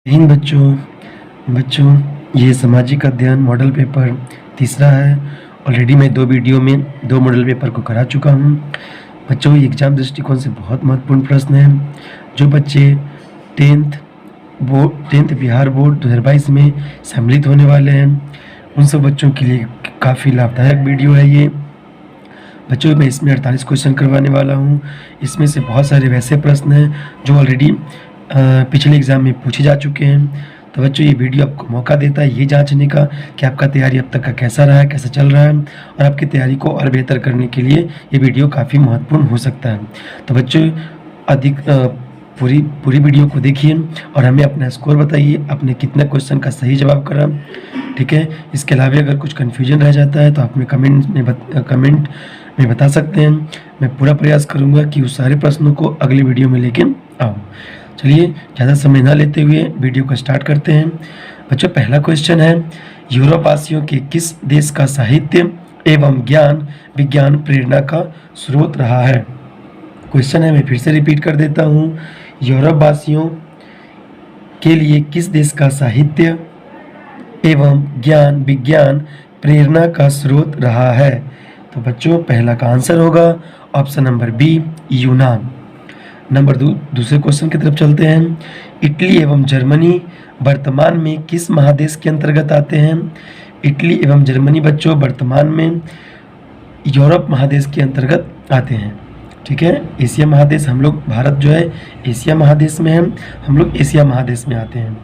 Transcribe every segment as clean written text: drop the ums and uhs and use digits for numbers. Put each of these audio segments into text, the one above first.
हिंद बच्चों बच्चों ये सामाजिक अध्ययन मॉडल पेपर तीसरा है। ऑलरेडी मैं 2 वीडियो में 2 मॉडल पेपर को करा चुका हूँ। बच्चों ये एग्ज़ाम दृष्टिकोण से बहुत महत्वपूर्ण प्रश्न है। जो बच्चे 10th बिहार बोर्ड 2022 में सम्मिलित होने वाले हैं उन सब बच्चों के लिए काफ़ी लाभदायक वीडियो है ये। बच्चों मैं इसमें 48 क्वेश्चन करवाने वाला हूँ। इसमें से बहुत सारे वैसे प्रश्न हैं जो ऑलरेडी पिछले एग्ज़ाम में पूछे जा चुके हैं। तो बच्चों ये वीडियो आपको मौका देता है ये जांचने का कि आपका तैयारी अब तक का कैसा रहा है, कैसा चल रहा है, और आपकी तैयारी को और बेहतर करने के लिए ये वीडियो काफ़ी महत्वपूर्ण हो सकता है। तो बच्चों अधिक पूरी वीडियो को देखिए और हमें अपना स्कोर बताइए, आपने कितने क्वेश्चन का सही जवाब करा। ठीक है, इसके अलावा अगर कुछ कन्फ्यूजन रह जाता है तो आप हमें कमेंट में बता सकते हैं। मैं पूरा प्रयास करूँगा कि उस सारे प्रश्नों को अगली वीडियो में लेके आऊँ। चलिए ज़्यादा समय ना लेते हुए वीडियो को स्टार्ट करते हैं। बच्चों पहला क्वेश्चन है, यूरोप वासियों के किस देश का साहित्य एवं ज्ञान विज्ञान प्रेरणा का स्रोत रहा है। क्वेश्चन है, मैं फिर से रिपीट कर देता हूँ, यूरोप वासियों के लिए किस देश का साहित्य एवं ज्ञान विज्ञान प्रेरणा का स्रोत रहा है। तो बच्चों पहला का आंसर होगा ऑप्शन नंबर बी, यूनान। नंबर दूसरे क्वेश्चन की तरफ चलते हैं, इटली एवं जर्मनी वर्तमान में किस महादेश के अंतर्गत आते हैं। इटली एवं जर्मनी बच्चों वर्तमान में यूरोप महादेश के अंतर्गत आते हैं। ठीक है, एशिया महादेश, हम लोग भारत जो है एशिया महादेश में है, हम लोग एशिया महादेश में आते हैं।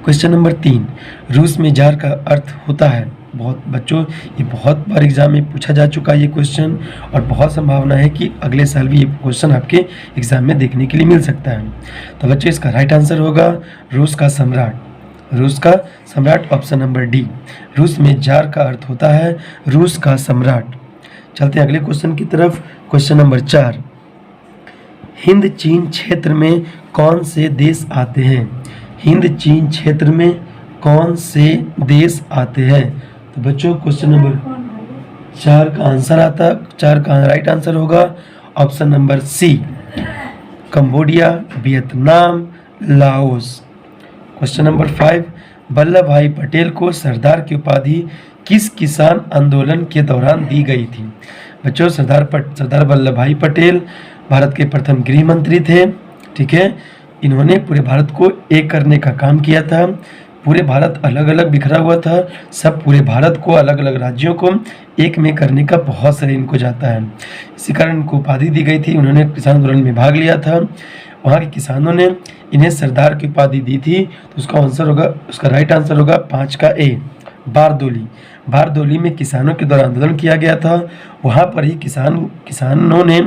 क्वेश्चन नंबर 3, रूस में जार का अर्थ होता है। बहुत बच्चों ये बहुत बार एग्जाम में पूछा जा चुका है ये क्वेश्चन, और बहुत संभावना है कि अगले साल भी ये क्वेश्चन आपके एग्जाम में देखने के लिए मिल सकता है। तो बच्चों इसका राइट आंसर होगा रूस का सम्राट। रूस का सम्राट ऑप्शन नंबर डी। रूस में जार का अर्थ होता है रूस का सम्राट। चलते हैं अगले क्वेश्चन की तरफ। क्वेश्चन नंबर 4, हिंद चीन क्षेत्र में कौन से देश आते हैं। हिंद चीन क्षेत्र में कौन से देश आते हैं। तो बच्चों क्वेश्चन नंबर 4 का आंसर आता, 4 का राइट आंसर होगा option number C, Cambodia, Vietnam, Laos. Question number 5, Vallabh Bhai Patel को सरदार की उपाधि किस किसान आंदोलन के दौरान दी गई थी। बच्चों सरदार वल्लभ भाई पटेल भारत के प्रथम गृह मंत्री थे। ठीक है, इन्होंने पूरे भारत को एक करने का काम किया था। पूरे भारत अलग अलग बिखरा हुआ था, सब पूरे भारत को अलग अलग राज्यों को एक में करने का बहुत श्रेय इनको जाता है। इसी कारण इनको उपाधि दी गई थी। उन्होंने किसान आंदोलन में भाग लिया था, वहाँ के किसानों ने इन्हें सरदार की उपाधि दी थी। तो उसका राइट आंसर होगा 5 का ए, बारदोली। बारदोली में किसानों के द्वारा आंदोलन किया गया था, वहाँ पर ही किसानों ने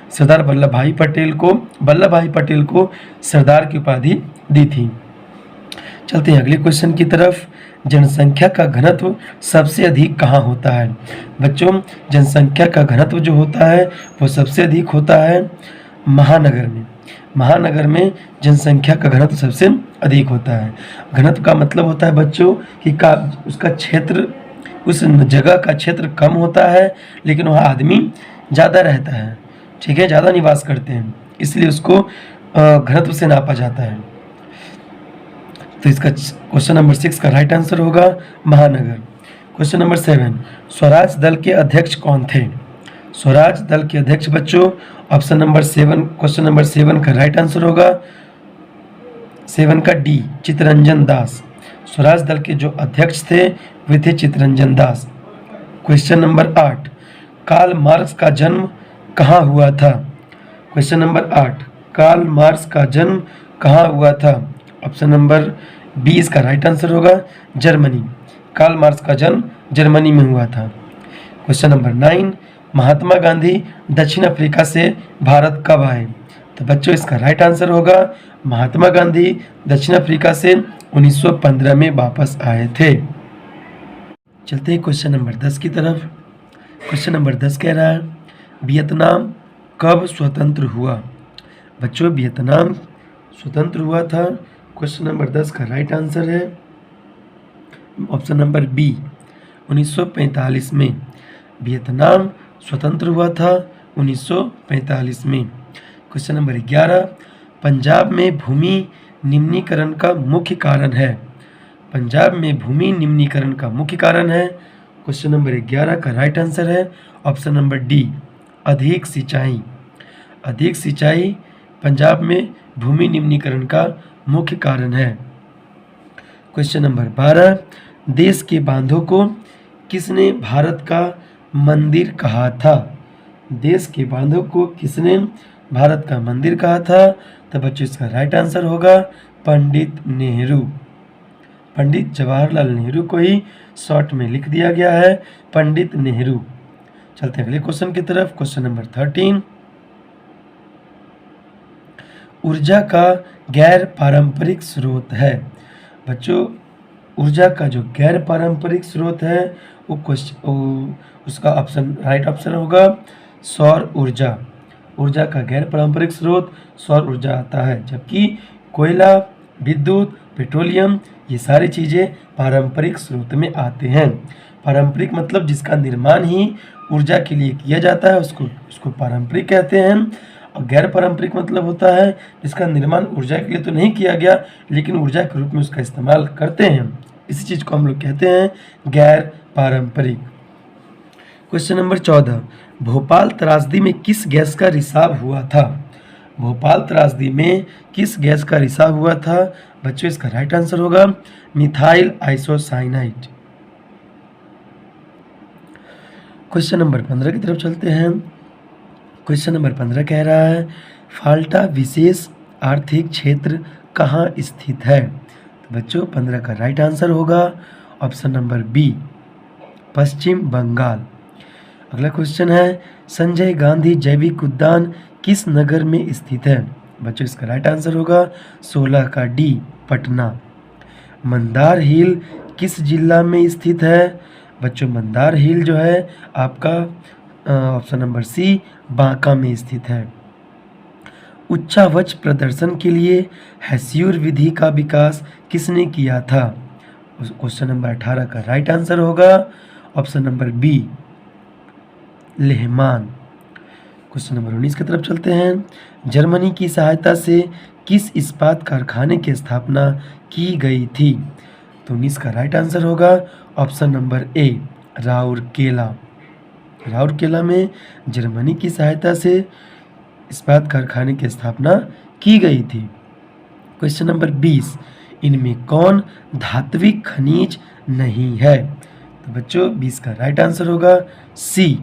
सरदार वल्लभ भाई पटेल को सरदार की उपाधि दी थी। चलते हैं अगले क्वेश्चन की तरफ। जनसंख्या का घनत्व सबसे अधिक कहाँ होता है। बच्चों जनसंख्या का घनत्व जो होता है वो सबसे अधिक होता है महानगर में। महानगर में जनसंख्या का घनत्व सबसे अधिक होता है। घनत्व का मतलब होता है बच्चों कि उसका क्षेत्र, उस जगह का क्षेत्र कम होता है लेकिन वहाँ आदमी ज़्यादा रहता है। ठीक है, ज़्यादा निवास करते हैं, इसलिए उसको घनत्व से नापा जाता है। तो इसका क्वेश्चन नंबर 6 का राइट आंसर होगा महानगर। क्वेश्चन नंबर 7, स्वराज दल के अध्यक्ष कौन थे। स्वराज दल के अध्यक्ष बच्चों ऑप्शन नंबर 7, क्वेश्चन नंबर 7 का राइट आंसर होगा 7 का डी, चित्तरंजन दास। स्वराज दल के जो अध्यक्ष थे वे थे Chittaranjan Das. Question number 8, Karl Marx का जन्म कहाँ हुआ था। क्वेश्चन नंबर 8, कार्ल मार्क्स का जन्म कहाँ हुआ था। ऑप्शन नंबर बी इसका राइट आंसर होगा जर्मनी। कार्ल मार्क्स का जन्म जर्मनी में हुआ था। क्वेश्चन नंबर 9, महात्मा गांधी दक्षिण अफ्रीका से भारत कब आए। तो बच्चों इसका राइट आंसर होगा महात्मा गांधी दक्षिण अफ्रीका से 1915 में वापस आए थे। चलते हैं क्वेश्चन नंबर 10 की तरफ। क्वेश्चन नंबर 10 कह रहा है, वियतनाम कब स्वतंत्र हुआ। बच्चों वियतनाम स्वतंत्र हुआ था। क्वेश्चन नंबर 10 का राइट आंसर है ऑप्शन नंबर बी, 1945 में। वियतनाम स्वतंत्र हुआ था 1945 में। क्वेश्चन नंबर 11, पंजाब में भूमि निम्नीकरण का मुख्य कारण है? पंजाब में भूमि निम्नीकरण का मुख्य कारण है। क्वेश्चन नंबर 11 का राइट आंसर है ऑप्शन नंबर डी, अधिक सिंचाई। अधिक सिंचाई पंजाब में भूमि निम्नीकरण का मुख्य कारण है। क्वेश्चन नंबर 12, देश के बांधों को किसने भारत का मंदिर कहा था? देश के बांधों को किसने भारत का मंदिर कहा था? तो बच्चों इसका राइट आंसर होगा पंडित नेहरू। पंडित जवाहरलाल नेहरू को ही शॉर्ट में लिख दिया गया है पंडित नेहरू। चलते हैं अगले क्वेश्चन की तरफ। क्वेश्चन नंबर 13, ऊर्जा का गैर पारंपरिक स्रोत है। बच्चों ऊर्जा का जो गैर पारंपरिक स्रोत है उसका ऑप्शन राइट ऑप्शन होगा सौर ऊर्जा। ऊर्जा का गैर पारंपरिक स्रोत सौर ऊर्जा आता है, जबकि कोयला, विद्युत, पेट्रोलियम ये सारी चीज़ें पारंपरिक स्रोत में आते हैं। पारंपरिक मतलब जिसका निर्माण ही ऊर्जा के लिए किया जाता है उसको पारंपरिक कहते हैं। और गैर पारंपरिक मतलब होता है जिसका निर्माण ऊर्जा के लिए तो नहीं किया गया लेकिन ऊर्जा के रूप में उसका इस्तेमाल करते हैं, इसी चीज़ को हम लोग कहते हैं गैर पारंपरिक। क्वेश्चन नंबर 14, भोपाल त्रासदी में किस गैस का रिसाव हुआ था? भोपाल त्रासदी में किस गैस का रिसाव हुआ था? बच्चों इसका राइट आंसर होगा मिथाइल आइसोसाइनाइड। क्वेश्चन नंबर 15 की तरफ चलते हैं। क्वेश्चन नंबर 15 कह रहा है फाल्टा विशेष आर्थिक क्षेत्र कहाँ स्थित है? तो बच्चों 15 का राइट आंसर होगा ऑप्शन नंबर बी, पश्चिम बंगाल। अगला क्वेश्चन है संजय गांधी जैविक उद्यान किस नगर में स्थित है? बच्चों इसका राइट आंसर होगा 16 का डी, पटना। मंदार हिल किस जिला में स्थित है? बच्चों मंदार हिल जो है आपका ऑप्शन नंबर सी, बांका में स्थित है। उच्चावच प्रदर्शन के लिए हेस्यूर विधि का विकास किसने किया था? क्वेश्चन नंबर 18 का राइट आंसर होगा option number B, Lehman. Question number 19 की तरफ चलते हैं। जर्मनी की सहायता से किस इस्पात कारखाने की स्थापना की गई थी? तो 19 का राइट आंसर होगा option number A, Rourkela. Rourkela में जर्मनी की सहायता से इस्पात कारखाने की स्थापना की गई थी। क्वेश्चन नंबर 20, इनमें कौन धात्विक खनिज नहीं है? तो बच्चों 20 का राइट आंसर होगा सी,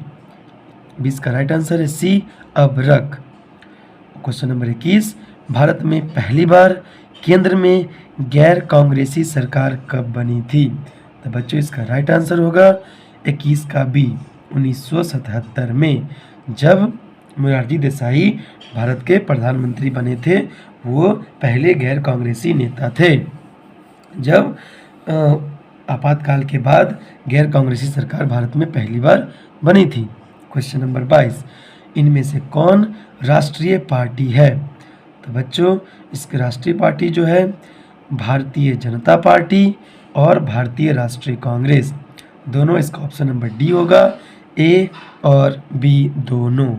20 का राइट आंसर है सी, अभ्रक। क्वेश्चन नंबर 21, भारत में पहली बार केंद्र में गैर कांग्रेसी सरकार कब बनी थी? तो बच्चों इसका राइट आंसर होगा 21 का बी, 1977 में, जब मोरारजी देसाई भारत के प्रधानमंत्री बने थे। वो पहले गैर कांग्रेसी नेता थे जब आपातकाल के बाद गैर कांग्रेसी सरकार भारत में पहली बार बनी थी। क्वेश्चन नंबर 22, इनमें से कौन राष्ट्रीय पार्टी है? तो बच्चों इसकी राष्ट्रीय पार्टी जो है भारतीय जनता पार्टी और भारतीय राष्ट्रीय कांग्रेस दोनों, इसका ऑप्शन नंबर डी होगा, ए और बी दोनों।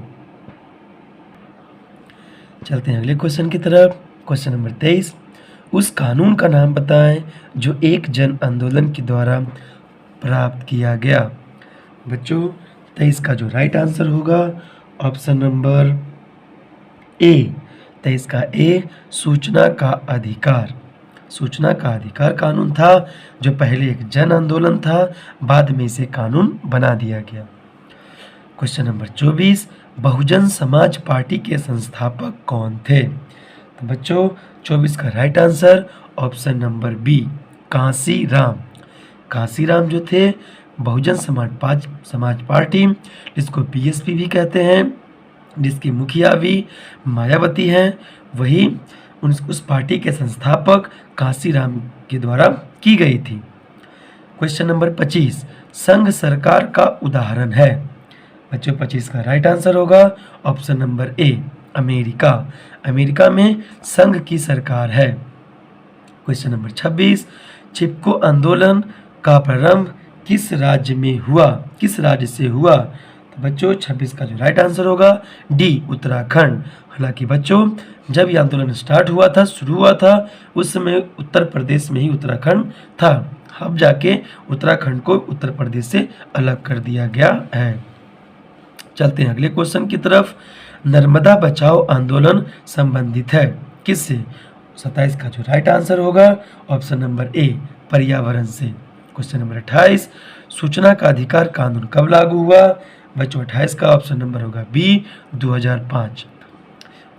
चलते हैं अगले क्वेश्चन की तरफ। क्वेश्चन नंबर 23, उस कानून का नाम बताएं जो एक जन आंदोलन के द्वारा प्राप्त किया गया। बच्चों 23 का जो राइट आंसर होगा ऑप्शन नंबर ए, 23 का ए, सूचना का अधिकार। सूचना का अधिकार कानून था जो पहले एक जन आंदोलन था, बाद में इसे कानून बना दिया गया। Question number 24, Bahujan Samaj party के संस्थापक कौन थे? तो बच्चों 24 का right answer option number B, Kanshiram. Kanshiram जो थे बहुजन समाज पार्टी, जिसको बीएसपी भी कहते हैं, जिसकी मुखिया भी मायावती हैं, वही उस पार्टी के संस्थापक कांसीराम के द्वारा की गई थी। क्वेश्चन नंबर 25, संघ सरकार का उदाहरण है। बच्चों 25 का राइट आंसर होगा option number A, America. America में संघ की सरकार है। क्वेश्चन नंबर 26, चिपको आंदोलन का प्रारंभ किस राज्य में हुआ? किस राज्य से हुआ? तो बच्चों 26 का जो राइट आंसर होगा डी उत्तराखंड। हालांकि बच्चों जब ये आंदोलन स्टार्ट हुआ था, शुरू हुआ था, उस समय उत्तर प्रदेश में ही उत्तराखंड था। अब जाके उत्तराखंड को उत्तर प्रदेश से अलग कर दिया गया है। चलते हैं अगले क्वेश्चन की तरफ। नर्मदा बचाओ आंदोलन संबंधित है किससे? 27 का जो राइट आंसर होगा ऑप्शन नंबर ए पर्यावरण से। क्वेश्चन नंबर 28 सूचना का अधिकार कानून कब लागू हुआ? बच्चों 28 का ऑप्शन नंबर होगा बी 2005।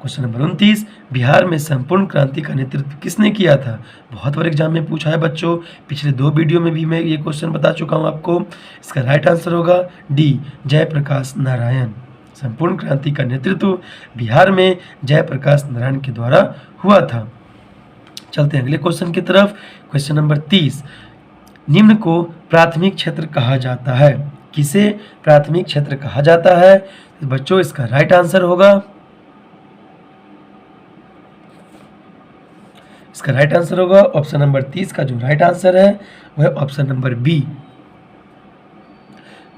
क्वेश्चन नंबर 29 बिहार में संपूर्ण क्रांति का नेतृत्व किसने किया था? बहुत बार एग्जाम में पूछा है बच्चों, पिछले 2 वीडियो में भी मैं ये क्वेश्चन बता चुका हूँ आपको। इसका राइट आंसर होगा डी जयप्रकाश नारायण। संपूर्ण क्रांति का नेतृत्व बिहार में जयप्रकाश नारायण के द्वारा हुआ था। चलते हैं अगले क्वेश्चन की तरफ। क्वेश्चन नंबर 30 निम्न को प्राथमिक क्षेत्र कहा जाता है किसे प्राथमिक क्षेत्र कहा जाता है? तो बच्चों इसका राइट आंसर होगा, इसका राइट आंसर होगा ऑप्शन नंबर 30 का जो राइट आंसर है वह ऑप्शन नंबर बी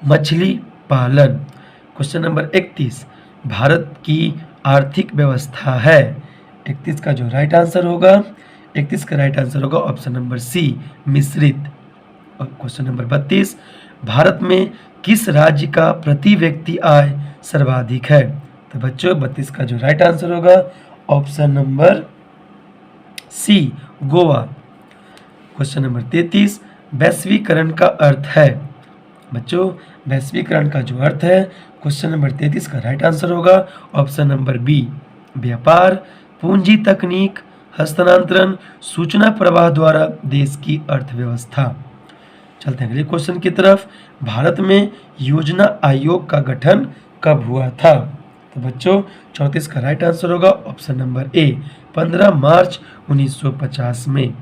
मछली पालन। क्वेश्चन नंबर 31 भारत की आर्थिक व्यवस्था है। 31 का जो राइट आंसर होगा, 31 का राइट आंसर होगा ऑप्शन नंबर सी मिश्रित। और क्वेश्चन नंबर 32 भारत में किस राज्य का प्रति व्यक्ति आय सर्वाधिक है? तो बच्चों 32 का जो राइट आंसर होगा option number C Goa. Question number 33 वैश्वीकरण का अर्थ है। बच्चों वैश्वीकरण का जो अर्थ है, क्वेश्चन नंबर 33 का राइट आंसर होगा ऑप्शन नंबर बी व्यापार, पूंजी, तकनीक, हस्तांतरण, सूचना प्रवाह द्वारा देश की अर्थव्यवस्था। चलते हैं अगले क्वेश्चन की तरफ। भारत में योजना आयोग का गठन कब हुआ था? तो बच्चों 34 का राइट आंसर होगा ऑप्शन नंबर ए 15 मार्च 1950 में।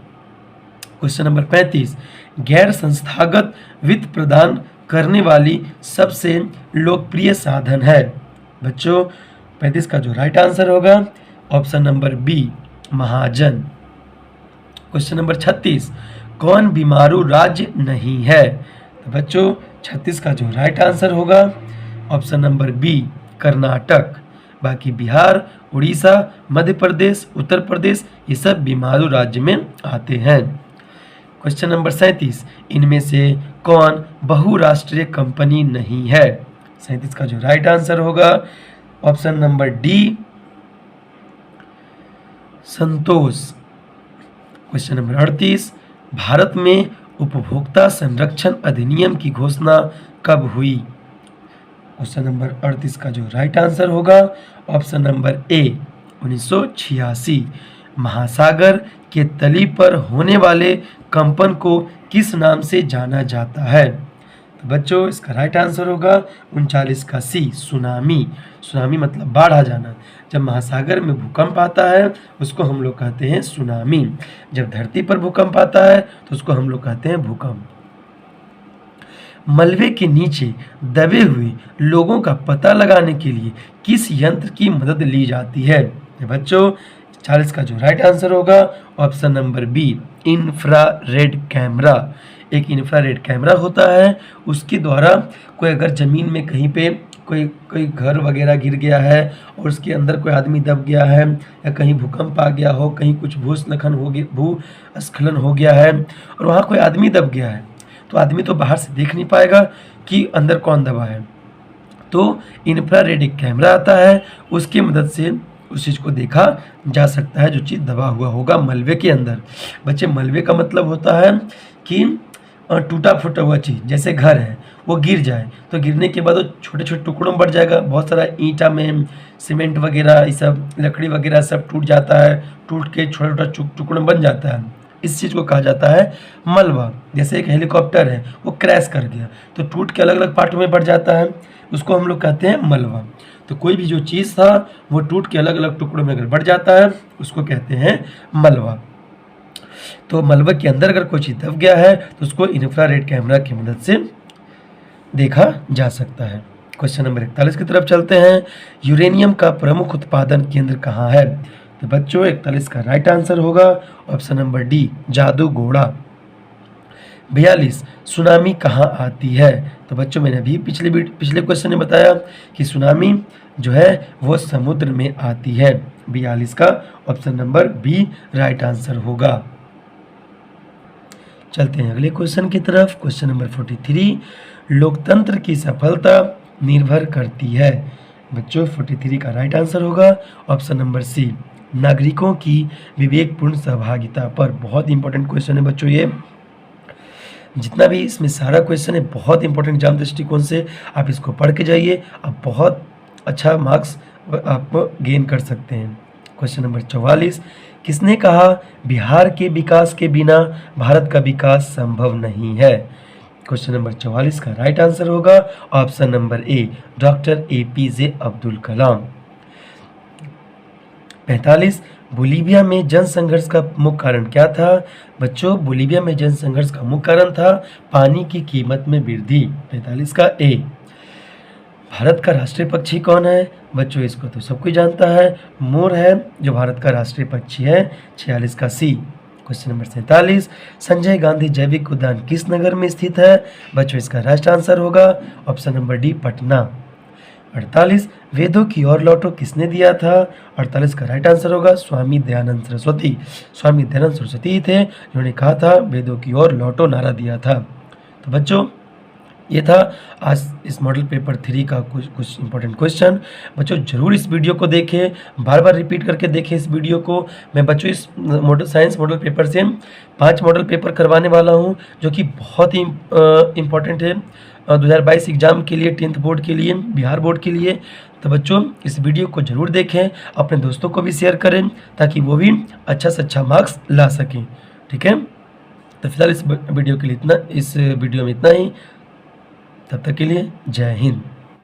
क्वेश्चन नंबर 35 गैर संस्थागत वित्त प्रदान करने वाली सबसे लोकप्रिय साधन है। बच्चों 35 का जो राइट आंसर होगा ऑप्शन नंबर बी महाजन। क्वेश्चन नंबर 36 कौन बीमारू राज्य नहीं है? तो बच्चों 36 का जो राइट आंसर होगा ऑप्शन नंबर बी कर्नाटक। बाकी बिहार, उड़ीसा, मध्य प्रदेश, उत्तर प्रदेश ये सब बीमारू राज्य में आते हैं। क्वेश्चन नंबर 37 इनमें से कौन बहुराष्ट्रीय कंपनी नहीं है? 37 का जो राइट आंसर होगा ऑप्शन नंबर डी संतोष। क्वेश्चन नंबर 38 भारत में उपभोक्ता संरक्षण अधिनियम की घोषणा कब हुई? क्वेश्चन नंबर 38 का जो राइट आंसर होगा ऑप्शन नंबर ए 1986। महासागर के तली पर होने वाले कंपन को किस नाम से जाना जाता है? तो बच्चों इसका राइट आंसर होगा 39 का सी सुनामी। सुनामी मतलब बाढ़ आ जाना। जब महासागर में भूकंप आता है उसको हम लोग कहते हैं सुनामी। जब धरती पर भूकंप आता है तो उसको हम लोग कहते हैं भूकंप। मलबे के नीचे दबे हुए लोगों का पता लगाने के लिए किस यंत्र की मदद ली जाती है? बच्चों 40 का जो राइट आंसर होगा option number B infrared camera. एक इंफ्रारेड कैमरा होता है, उसके द्वारा कोई अगर ज़मीन में कहीं पे कोई घर वगैरह गिर गया है और उसके अंदर कोई आदमी दब गया है या कहीं भूकंप आ गया हो, कहीं कुछ भूस्खलन हो गया है और वहाँ कोई आदमी दब गया है, तो आदमी तो बाहर से देख नहीं पाएगा कि अंदर कौन दबा है। तो इंफ्रारेड एक कैमरा आता है, उसकी मदद से उस चीज़ को देखा जा सकता है जो चीज़ दबा हुआ होगा मलबे के अंदर। बच्चे मलबे का मतलब होता है कि टूटा फूटा हुआ चीज़, जैसे घर है वो गिर जाए तो गिरने के बाद वो छोटे छोटे टुकड़ों में बढ़ जाएगा। बहुत सारा ईंटा में सीमेंट वगैरह ये सब लकड़ी वगैरह सब टूट जाता है, टूट के छोटा छोटा टुकड़ों में बन जाता है। इस चीज़ को कहा जाता है मलबा। जैसे एक हेलीकॉप्टर है वो क्रैश कर गया तो टूट के अलग अलग पार्टों में बढ़ जाता है, उसको हम लोग कहते हैं मलबा। तो कोई भी जो चीज़ था वो टूट के अलग अलग टुकड़ों में अगर बढ़ जाता है उसको कहते हैं मलबा। तो मलबा के अंदर अगर कोई चीज़ दब गया है तो उसको इंफ्रारेड कैमरा की मदद से देखा जा सकता है। क्वेश्चन नंबर 41 की तरफ चलते हैं। यूरेनियम का प्रमुख उत्पादन केंद्र कहाँ है? तो बच्चों 41 का राइट आंसर होगा option number D Jaduguda. 42 tsunami कहाँ आती है? तो बच्चों मैंने अभी पिछले क्वेश्चन में बताया कि सुनामी जो है वो समुद्र में आती है। 42 का option number B right answer होगा। चलते हैं अगले क्वेश्चन की तरफ। क्वेश्चन नंबर 43, लोकतंत्र की सफलता निर्भर करती है। बच्चों 43 का राइट आंसर होगा ऑप्शन नंबर सी, नागरिकों की विवेकपूर्ण सहभागिता पर। बहुत इंपॉर्टेंट क्वेश्चन है बच्चों ये, जितना भी इसमें सारा क्वेश्चन है बहुत इंपॉर्टेंट एग्जाम दृष्टिकोण से, आप इसको पढ़ के जाइए, आप बहुत अच्छा मार्क्स आप गेन कर सकते हैं। क्वेश्चन नंबर 44, किसने कहा बिहार के विकास के बिना भारत का विकास संभव नहीं है। क्वेश्चन नंबर 44 का राइट आंसर होगा option number A, doctor APJ Abdul Kalam. 45, Bolivia में जनसंघर्ष का मुख्य कारण क्या था। बच्चों बोलीविया में जनसंघर्ष का मुख्य कारण था पानी की कीमत में वृद्धि। 45 का ए। भारत का राष्ट्रीय पक्षी कौन है। बच्चों इसको तो सब कोई जानता है, मोर है जो भारत का राष्ट्रीय पक्षी है। 46 का सी। क्वेश्चन नंबर 47, संजय गांधी जैविक उद्यान किस नगर में स्थित है। बच्चों इसका राइट आंसर होगा ऑप्शन नंबर डी, पटना। 48, वेदों की ओर लौटो किसने दिया था। 48 का राइट आंसर होगा स्वामी दयानंद सरस्वती। स्वामी दयानंद सरस्वती थे जिन्होंने कहा था वेदों की ओर लौटो नारा दिया था। तो बच्चों ये था आज इस मॉडल पेपर 3 का कुछ इंपॉर्टेंट क्वेश्चन। बच्चों जरूर इस वीडियो को देखें, बार बार रिपीट करके देखें इस वीडियो को। मैं बच्चों इस साइंस मॉडल पेपर से 5 मॉडल पेपर करवाने वाला हूं जो कि बहुत ही इम्पोर्टेंट है 2022 एग्जाम के लिए, 10th बोर्ड के लिए, बिहार बोर्ड के लिए। तो बच्चों इस वीडियो को जरूर देखें, अपने दोस्तों को भी शेयर करें ताकि वो भी अच्छा से अच्छा मार्क्स ला सकें। ठीक है, तो फिलहाल इस वीडियो में इतना ही। तब तक के लिए जय हिंद।